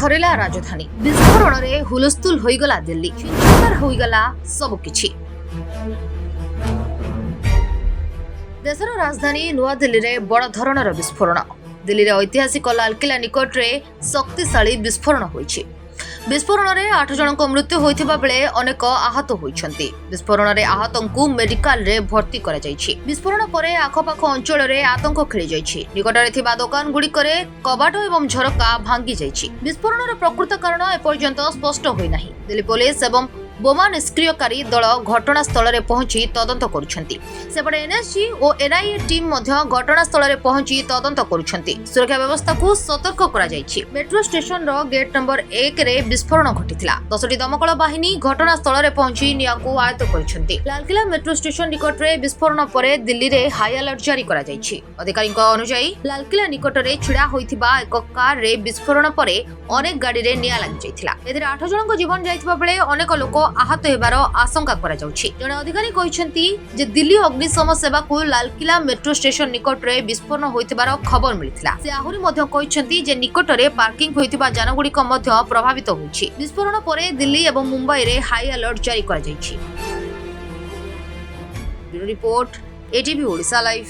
थरिला राजधानी विस्फोरण रे हुलस्थुल होइगला दिल्ली छिनछतर होइगला सब किछि। देशर राजधानी नुआ दिल्ली रे बड़ धरणर विस्फोरण। दिल्ली रे ऐतिहासिक लालकिला निकट रे शक्तिशाली विस्फोरण होइछि। विस्फोरण रे 8 जनक मृत्यु होइथिबा बेले अनेक आहत होइछन्ति। विस्फोरण रे आहतंकु मेडिकल रे भर्ती करा जाइछि। विस्फोरण परे आखपाख अंचल रे आतंक खेली जाइछि। निकटरे थिबा दुकान गुडी करे कबाट एवं झरका भांगी जाइछि। विस्फोरणर प्रकृत कारण एपर्यंत स्पष्ट होई नाही। दिल्ली पुलिस एवं बोमा निष्क्रियकारी दल घटनास्थल रे पहुंची तदंत करुछन्ति। सेपटे एनएसजी और एनआईए टीम मध्य घटनास्थल रे पहुंची तदंत करुछन्ति। सुरक्षा व्यवस्था को सतर्क करा जाइछि। मेट्रो स्टेशन रो गेट नंबर 1 रे विस्फोरण घटिथिला। 10टी दमकल बाहिनी घटनास्थल रे पहुंची निया को आयत्त करिछन्ति। लालकिला मेट्रो स्टेशन निकट रे विस्फोरण परे दिल्ली रे हाई अलर्ट जारी करा जाइछि। अधिकारीक अनुसार लालकिला निकट रे छिड़ा होइथिबा एक कार रे विस्फोरण परे अनेक गाड़ी रे निया लागि जाइथिला। एथिरे 8 जनक जीवन जाइथिबा बेले अनेक लोक आहत हेबार आशंका करा जाउछि। जने अधिकारी कहिसंती जे दिल्ली अग्निशम सेवा को लालकिला मेट्रो स्टेशन निकट रे विस्फोरण होइथिबार खबर मिलिथिला। से आहुरी मध्य कहिसंती जे निकट रे पार्किंग होइथिबा जानगुडी क मध्य प्रभावित होइछि। विस्फोरण परे दिल्ली एवं मुंबई रे हाई अलर्ट जारी करा जाइछि। Bureau report ATV Odisha live.